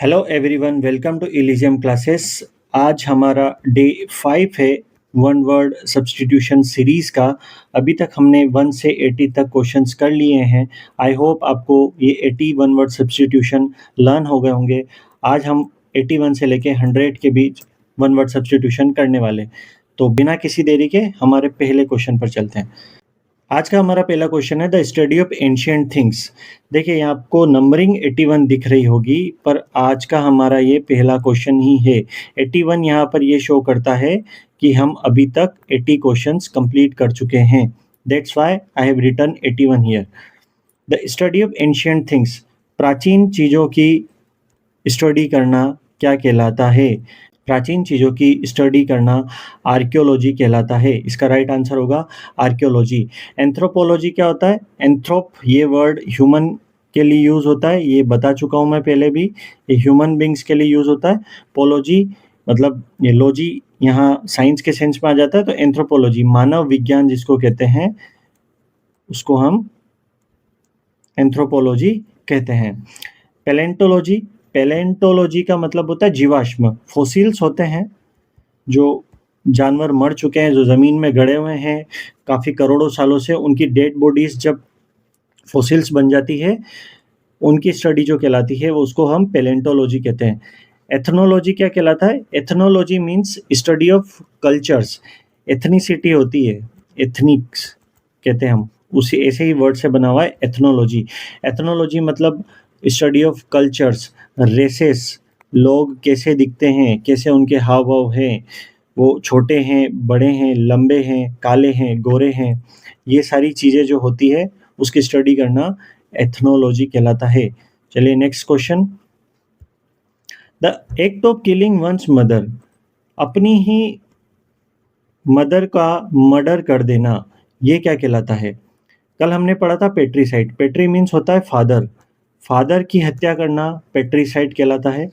Hello everyone, welcome to Elysium classes. आज हमारा day 5 है वन वर्ड सब्स्टिट्यूशन सीरीज़ का। अभी तक हमने 1 से 80 तक क्वेश्चंस कर लिए हैं। आई होप आपको ये 80 वन वर्ड सब्स्टिट्यूशन लर्न हो गए होंगे। आज हम 81 से लेके 100 के बीच वन वर्ड सब्स्टिट्यूशन करने वाले। तो बिना किसी देरी के हमारे पहले क्वेश्चन पर चलते हैं। आज का हमारा पहला क्वेश्चन है the study of ancient things. देखिए यहाँ आपको नंबरिंग 81 दिख रही होगी, पर आज का हमारा ये पहला क्वेश्चन ही है। 81 यहाँ पर ये शो करता है कि हम अभी तक 80 क्वेश्चंस कंप्लीट कर चुके हैं। That's why I have written 81 here. The study of ancient things, प्राचीन चीज़ों की स्टडी करना क्या कहलाता है? प्राचीन चीज़ों की स्टडी करना आर्कियोलॉजी कहलाता है। इसका राइट आंसर होगा आर्कियोलॉजी। एंथ्रोपोलॉजी क्या होता है? एंथ्रोप ये वर्ड ह्यूमन के लिए यूज़ होता है, ये बता चुका हूँ मैं पहले भी। ये ह्यूमन बींग्स के लिए यूज़ होता है। पोलॉजी मतलब ये लॉजी यहाँ साइंस के सेंस में आ जाता है। तो एंथ्रोपोलॉजी मानव विज्ञान जिसको कहते हैं उसको हम एंथ्रोपोलॉजी कहते हैं। पैलेंटोलॉजी, पैलेंटोलॉजी का मतलब होता है जीवाश्म। फोसिल्स होते हैं जो जानवर मर चुके हैं, जो ज़मीन में गड़े हुए हैं काफ़ी करोड़ों सालों से, उनकी डेड बॉडीज़ जब फोसिल्स बन जाती है, उनकी स्टडी जो कहलाती है वो उसको हम पैलेंटोलॉजी कहते हैं। एथनोलॉजी क्या कहलाता है? Ethnology means study of cultures. Ethnicity होती है, एथनिक्स कहते हैं हम, उसी ऐसे ही वर्ड से बना हुआ है एथनोलॉजी। एथनोलॉजी मतलब स्टडी ऑफ कल्चर्स, रेसेस, लोग कैसे दिखते हैं, कैसे उनके हाव भाव हैं, वो छोटे हैं, बड़े हैं, लंबे हैं, काले हैं, गोरे हैं, ये सारी चीज़ें जो होती है उसकी स्टडी करना एथनोलॉजी कहलाता है। चलिए next question. The act of killing one's mother, अपनी ही मदर का मर्डर कर देना, ये क्या कहलाता है? कल हमने पढ़ा था पेट्रीसाइड। पेट्री मीन्स होता है फादर, फादर की हत्या करना पेट्रीसाइड कहलाता है।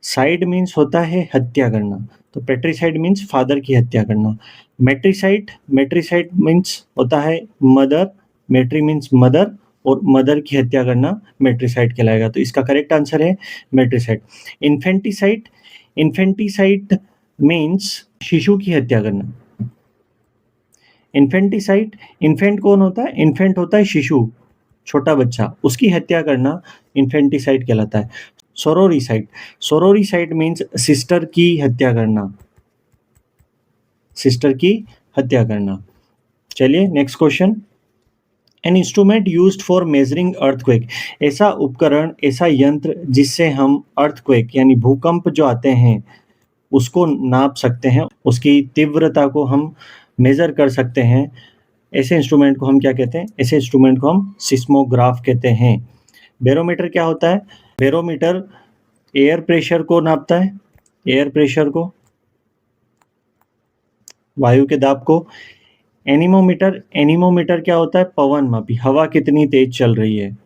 साइड मीन्स होता है हत्या करना, तो पेट्रीसाइड मीन्स फादर की हत्या करना। मेट्रीसाइड, मेट्रीसाइड मीन्स होता है मदर, मेट्री मीन्स मदर, और मदर की हत्या करना मेट्रीसाइड कहलाएगा। तो इसका करेक्ट आंसर है मेट्रीसाइड। इन्फेंटिसाइड, इन्फेंटिसाइड मीन्स शिशु की हत्या करना। इन्फेंटिसाइड, इन्फेंट कौन होता है? इन्फेंट होता है शिशु, छोटा बच्चा, उसकी हत्या करना इन्फेंटिसाइड कहलाता है। सोरोरिसाइड, सोरोरिसाइड मीन्स सिस्टर की हत्या करना, सिस्टर की हत्या करना। चलिए next question. An instrument used for measuring earthquake, ऐसा उपकरण, ऐसा यंत्र जिससे हम अर्थक्वेक यानी भूकंप जो आते हैं उसको नाप सकते हैं, उसकी तीव्रता को हम मेजर कर सकते हैं। ऐसे इंस्ट्रूमेंट को हम क्या कहते हैं? ऐसे इंस्ट्रूमेंट को हम सिस्मोग्राफ कहते हैं। बैरोमीटर क्या होता है? बैरोमीटर एयर प्रेशर को नापता है, एयर प्रेशर को, वायु के दाब को। एनीमोमीटर, एनीमोमीटर क्या होता है? पवन मापी, हवा कितनी तेज चल रही है,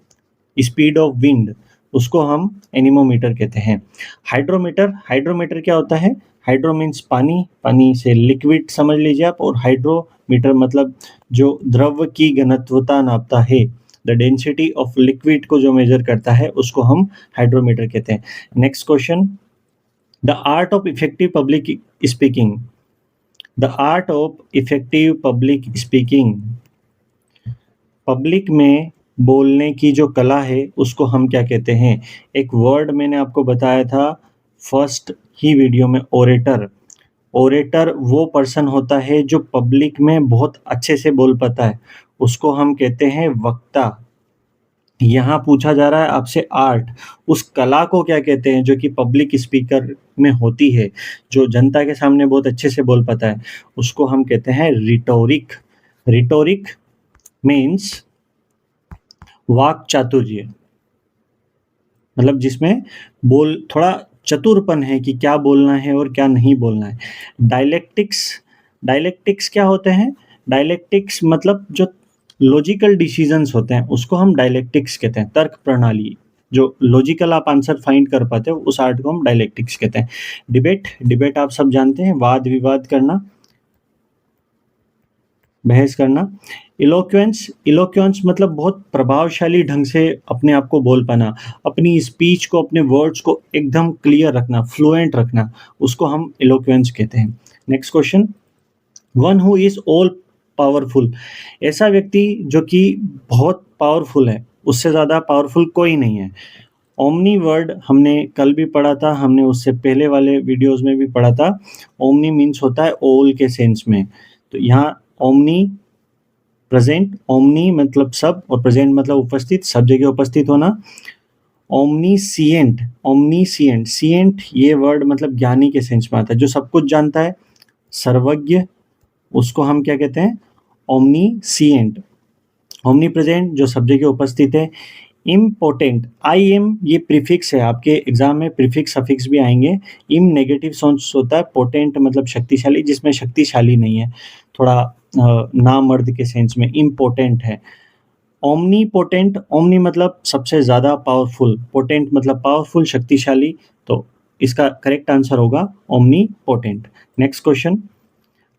स्पीड ऑफ विंड, उसको हम एनीमोमीटर कहते हैं। हाइड्रोमीटर, हाइड्रोमीटर क्या होता है? हाइड्रो मीन्स पानी, पानी से लिक्विड समझ लीजिए आप, और हाइड्रोमीटर मतलब जो द्रव की घनत्वता नापता है, द डेंसिटी ऑफ लिक्विड को जो मेजर करता है उसको हम हाइड्रोमीटर कहते हैं। Next question. The art of effective public speaking, the art of effective public speaking, public में बोलने की जो कला है उसको हम क्या कहते हैं? एक वर्ड मैंने आपको बताया था फर्स्ट ही वीडियो में, ओरेटर। ओरेटर वो पर्सन होता है जो पब्लिक में बहुत अच्छे से बोल पाता है, उसको हम कहते हैं वक्ता। यहाँ पूछा जा रहा है आपसे आर्ट, उस कला को क्या कहते हैं जो कि पब्लिक स्पीकर में होती है, जो जनता के सामने बहुत अच्छे से बोल पाता है, उसको हम कहते हैं रिटोरिक। रिटोरिक मीन्स वाक चातुर्य, मतलब जिसमें बोल थोड़ा चतुरपन है कि क्या बोलना है और क्या नहीं बोलना है। डायलेक्टिक्स, डायलेक्टिक्स क्या होते हैं? डायलेक्टिक्स मतलब जो लॉजिकल डिसीजंस होते हैं उसको हम डायलेक्टिक्स कहते हैं। तर्क प्रणाली, जो लॉजिकल आप आंसर फाइंड कर पाते हो, उस आर्ट को हम डायलेक्टिक्स कहते हैं। डिबेट, डिबेट आप सब जानते हैं, वाद विवाद करना। बहस करना। इलोक्वेंस मतलब बहुत प्रभावशाली ढंग से अपने आप को बोल पाना, अपनी स्पीच को, अपने वर्ड्स को एकदम क्लियर रखना, फ्लुएंट रखना, उसको हम इलोक्वेंस कहते हैं। Next question, one who is all powerful, ऐसा व्यक्ति जो कि बहुत पावरफुल है, उससे ज़्यादा पावरफुल कोई नहीं है। ओमनी वर्ड हमने कल भी पढ़ा था, हमने उससे पहले वाले वीडियोस में भी पढ़ा था। ओमनी मीन्स होता है ऑल के सेंस में, तो यहाँ ओमनी प्रेजेंट, ओमनी मतलब सब और प्रेजेंट मतलब उपस्थित, सब जगह उपस्थित होना। ओमनीसिएंट, सिएंट ये वर्ड मतलब ज्ञानी के सेंस में आता है, जो सब कुछ जानता है, सर्वज्ञ, उसको हम क्या कहते हैं, ओमनीसिएंट। ओमनी प्रेजेंट जो सब जगह उपस्थित है। इम्पोर्टेंट, आई एम ये प्रीफिक्स है, आपके एग्जाम में प्रीफिक्स सफिक्स भी आएंगे। इम नेगेटिव सेंस होता है, पोटेंट मतलब शक्तिशाली, जिसमें शक्तिशाली नहीं है, थोड़ा नामर्द के सेंस में इम्पोर्टेंट है। ओमनी पोटेंट, ओमनी मतलब सबसे ज़्यादा पावरफुल, पोटेंट मतलब पावरफुल, शक्तिशाली, तो इसका करेक्ट आंसर होगा omnipotent. Next question,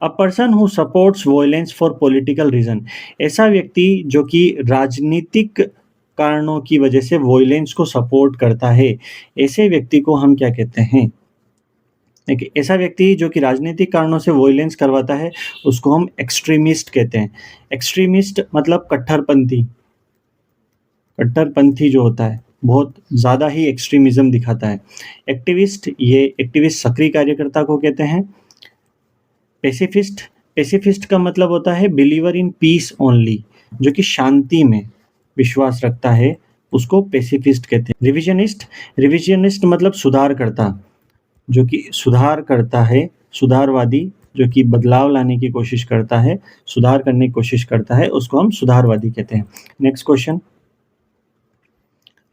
a person who supports violence for political reason, ऐसा व्यक्ति जो कि राजनीतिक कारणों की वजह से वायलेंस को सपोर्ट करता है, ऐसे व्यक्ति को हम क्या कहते हैं। देखिए, ऐसा व्यक्ति जो कि राजनीतिक कारणों से वायलेंस करवाता है, उसको हम एक्सट्रीमिस्ट कहते हैं। एक्सट्रीमिस्ट मतलब कट्टरपंथी, कट्टरपंथी जो होता है, बहुत ज़्यादा ही एक्सट्रीमिज्म दिखाता है। एक्टिविस्ट, ये एक्टिविस्ट सक्रिय कार्यकर्ता को कहते हैं। पेसिफिस्ट, पेसिफिस्ट का मतलब होता है बिलीवर इन पीस ओनली, जो कि शांति में विश्वास रखता है, उसको पेसिफिस्ट कहते हैं। रिविजनिस्ट, रिविजनिस्ट मतलब सुधार करता, जो कि सुधार करता है, सुधारवादी, जो कि बदलाव लाने की कोशिश करता है, सुधार करने की कोशिश करता है, उसको हम सुधारवादी कहते हैं। Next question,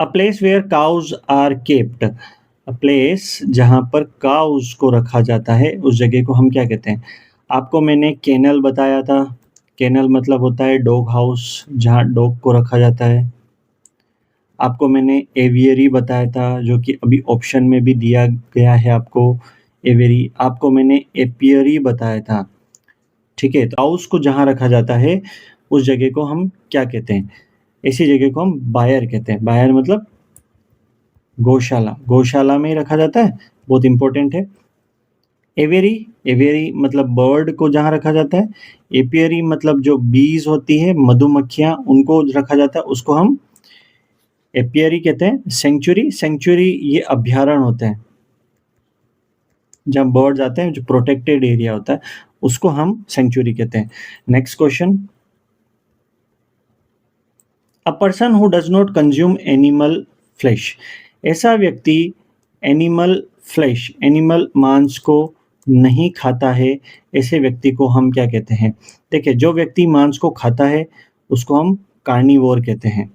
a place where cows are kept, a place जहाँ पर काउज को रखा जाता है, उस जगह को हम क्या कहते हैं। आपको मैंने केनल बताया था, केनल मतलब होता है डॉग हाउस, जहाँ डॉग को रखा जाता है। आपको मैंने एवियरी बताया था, जो कि अभी ऑप्शन में भी दिया गया है आपको, एवियरी। आपको मैंने एपियरी बताया था, ठीक है। तो काउस को जहाँ रखा जाता है, उस जगह को हम क्या कहते हैं, ऐसी जगह को हम बायर कहते हैं। बायर मतलब गौशाला, गौशाला में ही रखा जाता है, बहुत इंपॉर्टेंट है। एवियरी, एवियरी मतलब बर्ड को जहाँ रखा जाता है। एपियरी मतलब जो बीज होती है, मधुमक्खियाँ, उनको रखा जाता है, उसको हम एपियरी कहते हैं। सेंचुरी, सेंचुरी ये अभ्यारण्य होते हैं, जहाँ बर्ड्स आते हैं, जो प्रोटेक्टेड एरिया होता है, उसको हम सेंचुरी कहते हैं। Next question, a person who does not consume animal flash, ऐसा व्यक्ति एनिमल फ्लैश, एनिमल मांस को नहीं खाता है, ऐसे व्यक्ति को हम क्या कहते हैं। देखिए, जो व्यक्ति मांस को खाता है, उसको हम कार्निवोर कहते हैं।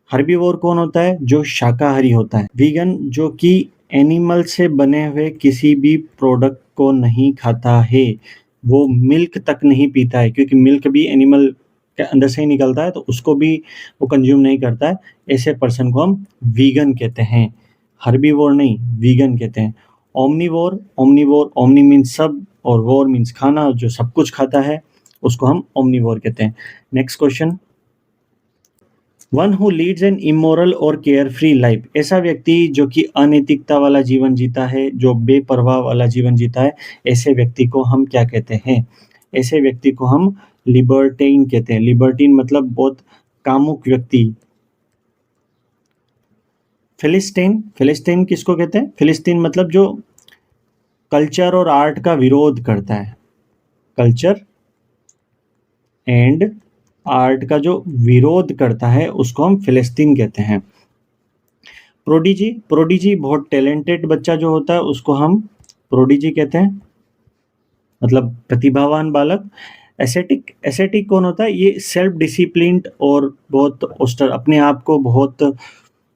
हर्बीवोर कौन होता है, जो शाकाहारी होता है। वीगन, जो कि एनिमल से बने हुए किसी भी प्रोडक्ट को नहीं खाता है, वो मिल्क तक नहीं पीता है, क्योंकि मिल्क भी एनिमल के अंदर से ही निकलता है, तो उसको भी वो कंज्यूम नहीं करता है, ऐसे पर्सन को हम वीगन कहते हैं। हर्बीवोर नहीं, वीगन कहते हैं। ओमनीवोर, ओमनीवोर, ओमनी मीन्स सब और वोर मीन्स खाना, जो सब कुछ खाता है, उसको हम ओमनीवोर कहते हैं। Next question, one who leads an immoral or carefree life, ऐसा व्यक्ति जो कि अनैतिकता वाला जीवन जीता है, जो बेपरवाह वाला जीवन जीता है, ऐसे व्यक्ति को हम क्या कहते हैं। ऐसे व्यक्ति को हम लिबर्टीन कहते हैं। लिबर्टीन मतलब बहुत कामुक व्यक्ति। फिलिस्तीन, फिलिस्तीन किसको कहते हैं। फिलिस्तीन मतलब जो कल्चर और आर्ट का विरोध करता है, कल्चर एंड आर्ट का जो विरोध करता है, उसको हम फिलिस्तीन कहते हैं। प्रोडिजी, प्रोडिजी बहुत टैलेंटेड बच्चा जो होता है, उसको हम प्रोडिजी कहते हैं, मतलब प्रतिभावान बालक। एसेटिक, एसेटिक कौन होता है, ये सेल्फ डिसिप्लिन्ड और बहुत ऑस्टर, अपने आप को बहुत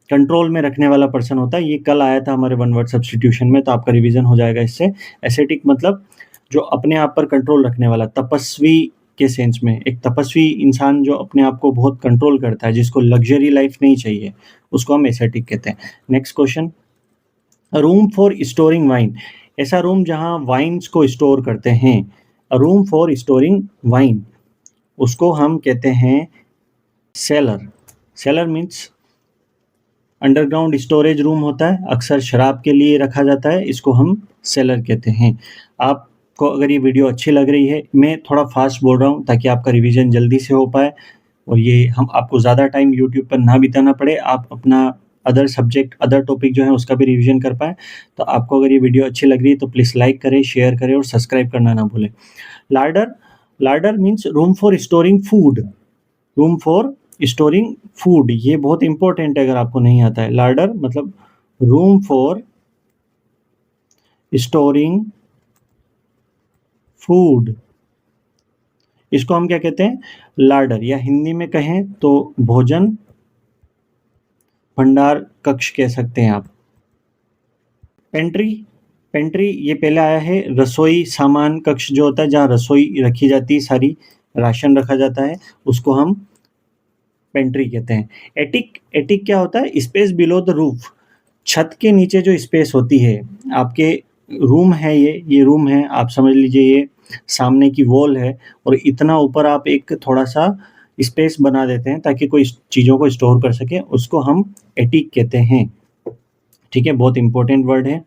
कंट्रोल में रखने वाला पर्सन होता है। ये कल आया था हमारे वन वर्ड सब्स्टिट्यूशन में, तो आपका रिवीजन हो जाएगा इससे। एसेटिक मतलब जो अपने आप पर कंट्रोल रखने वाला, तपस्वी के सेंस में, एक तपस्वी इंसान जो अपने आप को बहुत कंट्रोल करता है, जिसको लग्जरी लाइफ नहीं चाहिए, उसको हम एसेटिक कहते हैं। Next question, room for storing wine, ऐसा रूम जहाँ वाइन्स को स्टोर करते हैं। रूम फॉर स्टोरिंग वाइन, उसको हम कहते हैं seller. Seller means underground storage room होता है, अक्सर शराब के लिए रखा जाता है, इसको हम सेलर कहते हैं। आपको अगर ये वीडियो अच्छी लग रही है, मैं थोड़ा फास्ट बोल रहा हूँ ताकि आपका रिवीजन जल्दी से हो पाए और ये हम आपको ज़्यादा टाइम यूट्यूब पर ना बिताना पड़े, आप अपना अदर सब्जेक्ट, अदर टॉपिक जो है उसका भी रिवीजन कर पाएँ। तो आपको अगर ये वीडियो अच्छी लग रही है तो प्लीज़ लाइक करें, शेयर करें और सब्सक्राइब करना ना भूलें। Larder, larder means room for storing food, room for storing food, ये बहुत इंपॉर्टेंट है अगर आपको नहीं आता है। लार्डर मतलब रूम फॉर स्टोरिंग फूड, इसको हम क्या कहते हैं? लार्डर, या हिंदी में कहें तो भोजन भंडार कक्ष कह सकते हैं आप। पेंट्री, पेंट्री ये पहले आया है, रसोई सामान कक्ष जो होता है जहाँ रसोई रखी जाती है, सारी राशन रखा जाता है, उसको हम पेंट्री कहते हैं। एटिक, एटिक क्या होता है? स्पेस बिलो द रूफ, छत के नीचे जो स्पेस होती है, आपके रूम है, ये रूम है, आप समझ लीजिए ये सामने की वॉल है और इतना ऊपर आप एक थोड़ा सा स्पेस बना देते हैं ताकि कोई चीज़ों को स्टोर कर सके, उसको हम एटिक कहते हैं। ठीक है, बहुत इंपॉर्टेंट वर्ड है।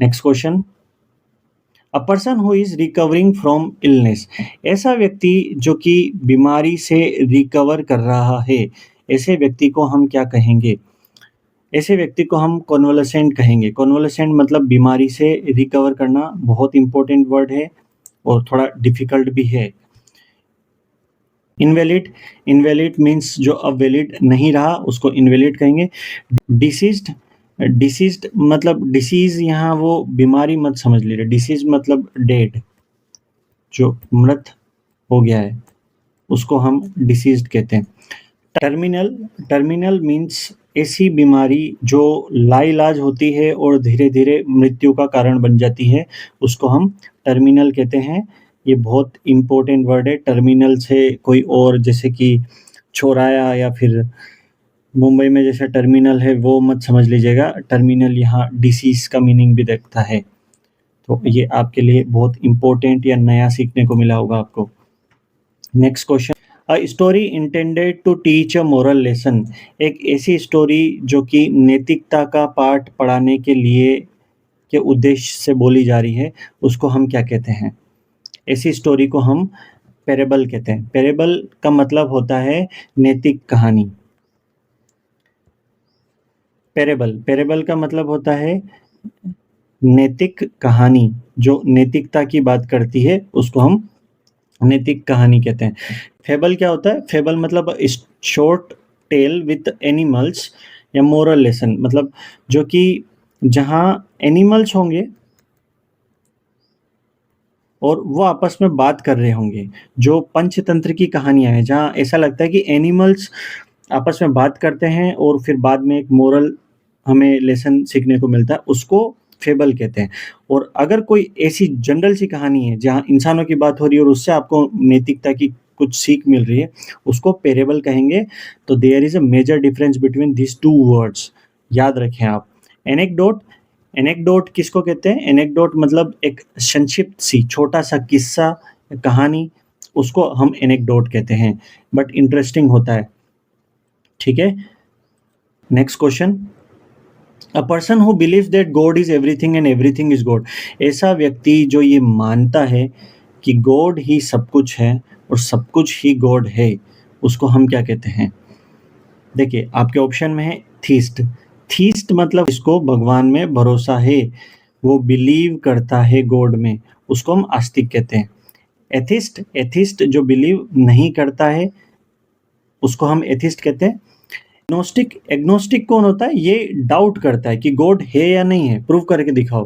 Next question, a person who is recovering from illness, ऐसा व्यक्ति जो कि बीमारी से रिकवर कर रहा है, ऐसे व्यक्ति को हम क्या कहेंगे? ऐसे व्यक्ति को हम कॉन्वलेसेंट कहेंगे। कॉन्वलेसेंट मतलब बीमारी से रिकवर करना, बहुत इंपॉर्टेंट वर्ड है और थोड़ा डिफिकल्ट भी है। इनवैलिड, इनवैलिड मीन्स जो अब वैलिड नहीं रहा उसको इनवैलिड कहेंगे। डिसीज्ड, डिसीज्ड मतलब डिसीज, यहाँ वो बीमारी मत समझ लीजिए, डिसीज मतलब डेड, जो मृत हो गया है उसको हम डिसीज्ड कहते हैं। टर्मिनल, टर्मिनल मीन्स ऐसी बीमारी जो लाइलाज होती है और धीरे धीरे मृत्यु का कारण बन जाती है, उसको हम टर्मिनल कहते हैं। ये बहुत इम्पोर्टेंट वर्ड है। टर्मिनल से कोई और, जैसे कि चौराया या फिर मुंबई में जैसे टर्मिनल है वो मत समझ लीजिएगा। टर्मिनल यहाँ डिसीज का मीनिंग भी देखता है, तो ये आपके लिए बहुत इम्पोर्टेंट या नया सीखने को मिला होगा आपको। Next question, a story intended to teach a moral lesson, एक ऐसी स्टोरी जो कि नैतिकता का पाठ पढ़ाने के लिए के उद्देश्य से बोली जा रही है, उसको हम क्या कहते हैं? ऐसी स्टोरी को हम पैरेबल कहते हैं। पैरेबल का मतलब होता है नैतिक कहानी। पैरेबल, पैरेबल का मतलब होता है नैतिक कहानी, जो नैतिकता की बात करती है उसको हम नैतिक कहानी कहते हैं। फेबल क्या होता है? फेबल मतलब शॉर्ट टेल विथ एनिमल्स या मोरल लेसन, मतलब जो कि जहाँ एनिमल्स होंगे और वो आपस में बात कर रहे होंगे, जो पंचतंत्र की कहानियां हैं जहाँ ऐसा लगता है कि एनिमल्स आपस में बात करते हैं और फिर बाद में एक मोरल हमें लेसन सीखने को मिलता है, उसको फेबल कहते हैं। और अगर कोई ऐसी जनरल सी कहानी है जहाँ इंसानों की बात हो रही है और उससे आपको नैतिकता की कुछ सीख मिल रही है, उसको पैरेबल कहेंगे। तो there is a major difference between this two words, याद रखें आप। एनेक्डोट, एनेक्डोट किसको कहते हैं? एनेक्डोट मतलब एक संक्षिप्त सी छोटा सा किस्सा, कहानी, उसको हम एनेक्डोट कहते हैं, बट इंटरेस्टिंग होता है। ठीक है, next question, a person who believes that God is everything and everything is God, ऐसा व्यक्ति जो ये मानता है कि गॉड ही सब कुछ है और सब कुछ ही गॉड है, उसको हम क्या कहते हैं? देखिए आपके ऑप्शन में है थीस्ट। थीस्ट मतलब इसको भगवान में भरोसा है, वो बिलीव करता है गॉड में, उसको हम आस्तिक कहते हैं। एथिस्ट, एथिस्ट जो बिलीव नहीं करता है उसको हम एथिस्ट कहते हैं। एग्नोस्टिक, एग्नोस्टिक कौन होता है? ये डाउट करता है कि गॉड है या नहीं है, प्रूव करके दिखाओ।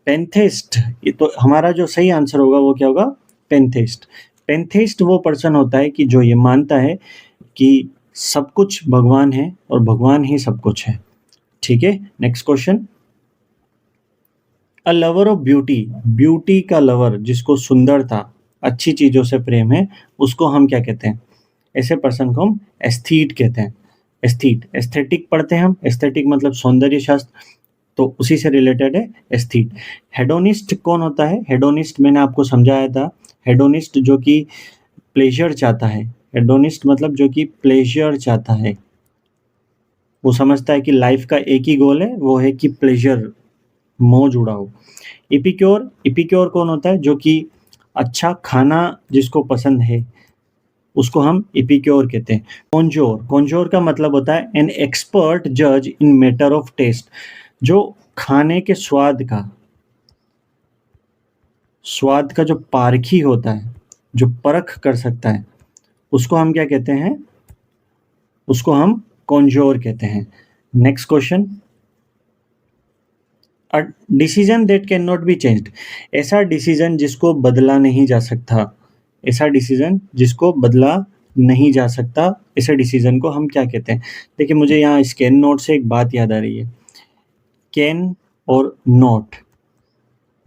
पेंथेस्ट, ये तो हमारा जो सही आंसर होगा वो क्या होगा? पेंथेस्ट। पेंथेस्ट वो पर्सन होता है कि जो ये मानता है कि सब कुछ भगवान है और भगवान ही सब कुछ है। ठीक है, next question, a lover of beauty, beauty का लवर, जिसको सुंदरता, अच्छी चीजों से प्रेम है, उसको हम क्या कहते हैं? ऐसे पर्सन को हम एस्थीट कहते हैं। एस्थीट, एस्थेटिक पढ़ते हैं हम, एस्थेटिक मतलब सौंदर्य शास्त्र, तो उसी से रिलेटेड है एस्थीट। हेडोनिस्ट कौन होता है? हेडोनिस्ट मैंने आपको समझाया था, हेडोनिस्ट जो कि प्लेजर चाहता है। हेडोनिस्ट मतलब जो कि प्लेजर चाहता है, वो समझता है कि लाइफ का एक ही गोल है, वो है कि प्लेजर, मौज उड़ाओ। इपिक्योर, इपिक्योर कौन होता है? जो कि अच्छा खाना जिसको पसंद है उसको हम इपिक्योर कहते हैं। कॉन्जोर, कॉन्जोर का मतलब होता है एन एक्सपर्ट जज इन मैटर ऑफ टेस्ट, जो खाने के स्वाद का जो पारखी होता है, जो परख कर सकता है, उसको हम क्या कहते हैं? उसको हम कॉन्जोर कहते हैं। Next question, a decision that can not be changed, ऐसा डिसीजन जिसको बदला नहीं जा सकता, ऐसा डिसीजन जिसको बदला नहीं जा सकता, ऐसे डिसीजन को हम क्या कहते हैं? देखिए, मुझे यहाँ स्कैन नोट से एक बात याद आ रही है। कैन और नॉट,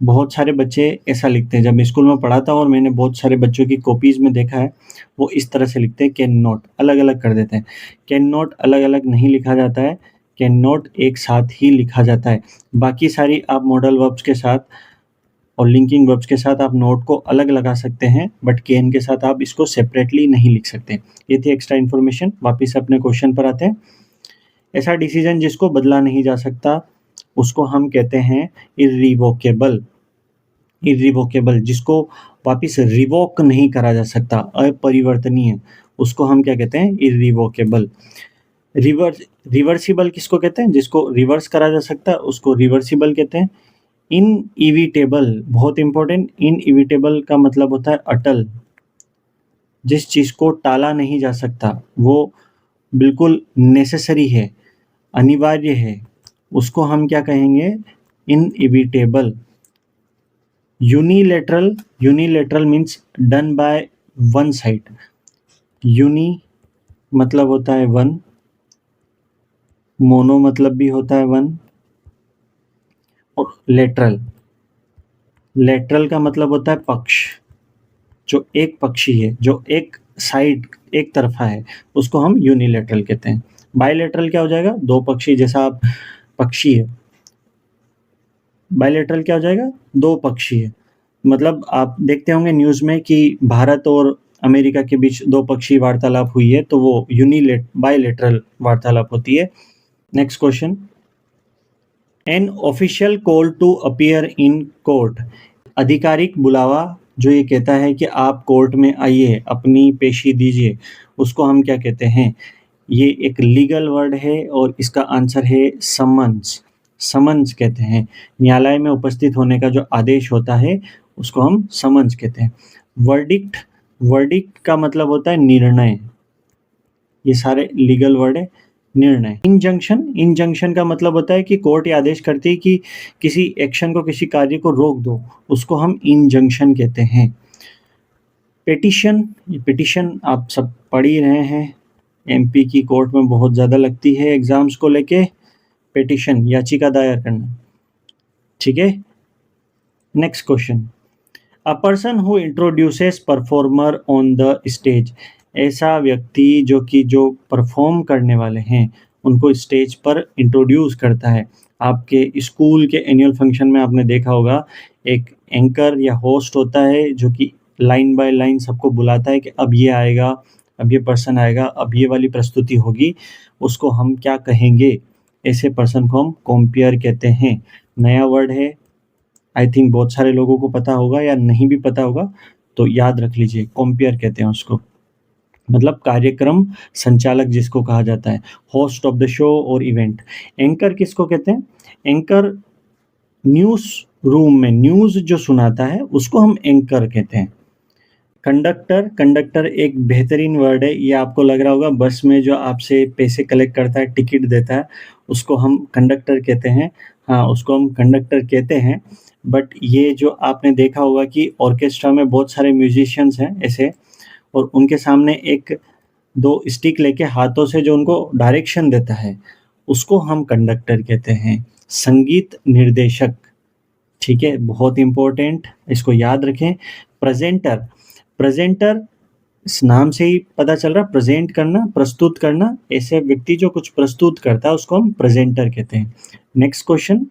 बहुत सारे बच्चे ऐसा लिखते हैं। जब मैं स्कूल में पढ़ाता हूँ और मैंने बहुत सारे बच्चों की कॉपीज़ में देखा है, वो इस तरह से लिखते हैं, कैन नॉट अलग-अलग कर देते हैं। कैन नॉट अलग-अलग नहीं लिखा जाता है, कैन नॉट एक साथ ही लिखा जाता है। बाकी सारी आप मॉडल वर्ब्स के साथ और लिंकिंग वर्ब्स के साथ आप नोट को अलग लगा सकते हैं, बट कैन के साथ आप इसको सेपरेटली नहीं लिख सकते। ये थी एक्स्ट्रा इन्फॉर्मेशन। वापस अपने क्वेश्चन पर आते हैं। ऐसा डिसीजन जिसको बदला नहीं जा सकता, उसको हम कहते हैं इर्रिवोकेबल। इर्रिवोकेबल, जिसको वापस रिवोक नहीं करा जा सकता, अपरिवर्तनीय, उसको हम क्या कहते हैं? इर्रिवोकेबल। रिवर्सिबल किसको कहते हैं? जिसको रिवर्स करा जा सकता है उसको रिवर्सिबल कहते हैं। इनइविटेबल, बहुत इंपॉर्टेंट, इनइविटेबल का मतलब होता है अटल, जिस चीज़ को टाला नहीं जा सकता, वो बिल्कुल नेसेसरी है, अनिवार्य है, उसको हम क्या कहेंगे? Inevitable. Unilateral, unilateral means done by one side. Uni मतलब होता है वन, मोनो मतलब भी होता है वन, और लेटरल, लेटरल का मतलब होता है पक्ष, जो एक पक्षी है, जो एक साइड, एक तरफा है, उसको हम यूनिलैटरल कहते हैं। बायलैटरल क्या हो जाएगा? दो पक्षी, जैसा आप पक्षी है, बायलैटरल क्या हो जाएगा? दो पक्षी है। मतलब आप देखते होंगे न्यूज़ में कि भारत और अमेरिका के बीच दो पक्षी वार्तालाप हुई है, तो वो बायलैटरल वार्तालाप होती है। Next question, an official call to appear in court, आधिकारिक बुलावा जो ये कहता है कि आप कोर्ट में आइए, अपनी पेशी दीजिए, उसको हम क्या कहते हैं? ये एक लीगल वर्ड है और इसका आंसर है समन्स। समन्स कहते हैं। न्यायालय में उपस्थित होने का जो आदेश होता है उसको हम समन्स कहते हैं। वर्डिक्ट, वर्डिक्ट का मतलब होता है निर्णय। ये सारे लीगल वर्ड है। निर्णय। इंजंक्शन, इंजंक्शन का मतलब होता है कि कोर्ट ये आदेश करती है कि किसी एक्शन को, किसी कार्य को रोक दो, उसको हम इंजंक्शन कहते हैं। पिटीशन, ये पिटीशन आप सब पढ़ ही रहे हैं, एमपी की कोर्ट में बहुत ज़्यादा लगती है एग्जाम्स को लेके। पिटीशन, याचिका दायर करना, ठीक है। Next question, a person who introduces performer on the stage, ऐसा व्यक्ति जो परफॉर्म करने वाले हैं उनको स्टेज पर इंट्रोड्यूस करता है। आपके स्कूल के एनुअल फंक्शन में आपने देखा होगा, एक एंकर या होस्ट होता है जो कि लाइन बाय लाइन सबको बुलाता है कि अब ये आएगा, अब ये पर्सन आएगा, अब ये वाली प्रस्तुति होगी, उसको हम क्या कहेंगे? ऐसे पर्सन को हम कॉम्पियर कहते हैं। नया वर्ड है, आई थिंक बहुत सारे लोगों को पता होगा या नहीं भी पता होगा, तो याद रख लीजिए, कॉम्पियर कहते हैं उसको, मतलब कार्यक्रम संचालक जिसको कहा जाता है, होस्ट ऑफ द शो और इवेंट। एंकर किसको कहते हैं? एंकर न्यूज़ रूम में न्यूज़ जो सुनाता है उसको हम एंकर कहते हैं। कंडक्टर, कंडक्टर एक बेहतरीन वर्ड है, ये आपको लग रहा होगा बस में जो आपसे पैसे कलेक्ट करता है, टिकट देता है, उसको हम कंडक्टर कहते हैं। हाँ, उसको हम कंडक्टर कहते हैं, बट ये जो आपने देखा होगा कि ऑर्केस्ट्रा में बहुत सारे म्यूजिशियंस हैं ऐसे, और उनके सामने एक दो स्टिक लेके हाथों से जो उनको डायरेक्शन देता है, उसको हम कंडक्टर कहते हैं। संगीत निर्देशक, ठीक है, बहुत इंपॉर्टेंट, इसको याद रखें। प्रेजेंटर, प्रेजेंटर इस नाम से ही पता चल रहा है, प्रेजेंट करना, प्रस्तुत करना, ऐसे व्यक्ति जो कुछ प्रस्तुत करता है उसको हम प्रेजेंटर कहते हैं। Next question,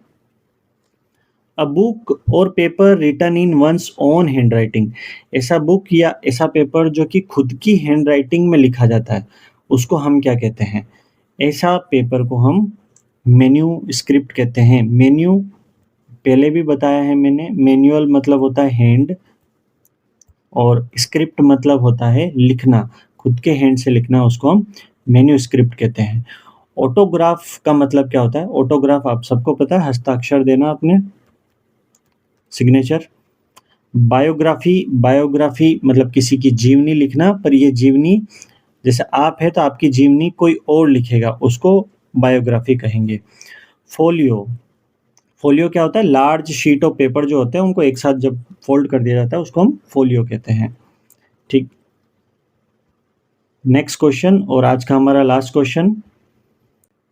a book or paper written in one's own handwriting, ऐसा बुक या ऐसा पेपर जो कि खुद की हैंडराइटिंग में लिखा जाता है, उसको हम क्या कहते हैं? ऐसा पेपर को हम मैन्युस्क्रिप्ट कहते हैं। मेन्यू पहले भी बताया है मैंने, मैनुअल मतलब होता है हैंड और स्क्रिप्ट मतलब होता है लिखना, खुद के हैंड से लिखना, उसको हम मैन्युस्क्रिप्ट कहते हैं। ऑटोग्राफ का मतलब क्या होता है? ऑटोग्राफ आप सबको पता है, हस्ताक्षर देना अपने, सिग्नेचर। बायोग्राफी मतलब किसी की जीवनी लिखना, पर ये जीवनी जैसे आप है तो आपकी जीवनी कोई और लिखेगा, उसको बायोग्राफी कहेंगे। फोलियो क्या होता है? लार्ज शीट ऑफ पेपर जो होते हैं उनको एक साथ जब फोल्ड कर दिया जाता है उसको हम फोलियो कहते हैं। ठीक, नेक्स्ट क्वेश्चन और आज का हमारा last question.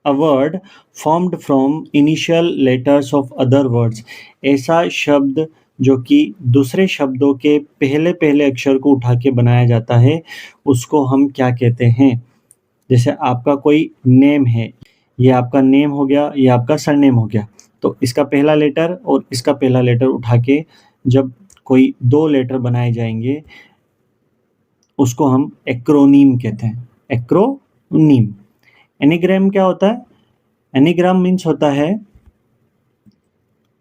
A word formed from initial letters of other words, ऐसा शब्द जो कि दूसरे शब्दों के पहले पहले अक्षर को उठा के बनाया जाता है, उसको हम क्या कहते हैं? जैसे आपका कोई नेम है, ये आपका नेम हो गया, ये आपका सरनेम हो गया, तो इसका पहला लेटर और इसका पहला लेटर उठा के जब कोई 2 लेटर बनाए जाएंगे, उसको हम एक्रोनीम कहते हैं। एक्रोनीम। एनीग्राम क्या होता है? एनीग्राम मीन्स होता है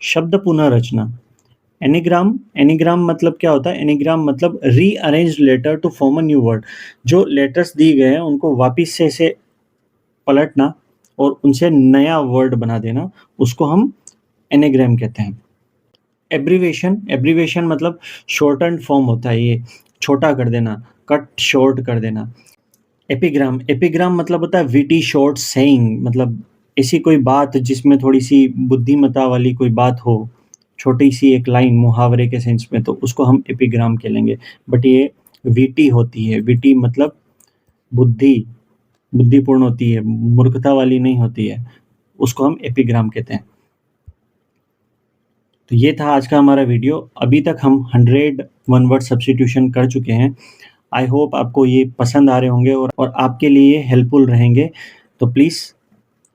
शब्द पुनर्रचना। एनीग्राम मतलब क्या होता है? एनीग्राम मतलब rearranged letter to form a new word. जो लेटर्स दिए गए हैं उनको वापिस से ऐसे पलटना और उनसे नया वर्ड बना देना, उसको हम एनीग्राम कहते हैं। एब्रीवेशन मतलब शॉर्टन्ड फॉर्म होता है, ये छोटा कर देना, कट शॉर्ट कर देना। एपिग्राम मतलब होता है विटी शॉर्ट सेइंग, मतलब ऐसी कोई बात जिसमें थोड़ी सी बुद्धिमत्ता वाली कोई बात हो, छोटी सी एक लाइन मुहावरे के सेंस में, तो उसको हम एपिग्राम कहेंगे। बट ये विटी होती है, विटी मतलब बुद्धिपूर्ण होती है, मूर्खता वाली नहीं होती है, उसको हम एपिग्राम कहते हैं। तो ये था आज का हमारा वीडियो। अभी तक हम 100 वन वर्ड सब्स्टिट्यूशन कर चुके हैं। आई होप आपको ये पसंद आ रहे होंगे और आपके लिए हेल्पफुल रहेंगे। तो प्लीज़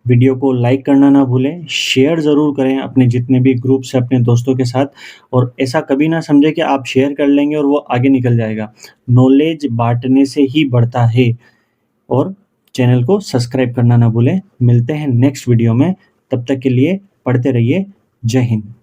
वीडियो को लाइक करना ना भूलें, शेयर ज़रूर करें अपने जितने भी ग्रुप्स हैं अपने दोस्तों के साथ, और ऐसा कभी ना समझें कि आप शेयर कर लेंगे और वो आगे निकल जाएगा। नॉलेज बाँटने से ही बढ़ता है। और चैनल को सब्सक्राइब करना ना भूलें। मिलते हैं नेक्स्ट वीडियो में, तब तक के लिए पढ़ते रहिए। जय हिंद।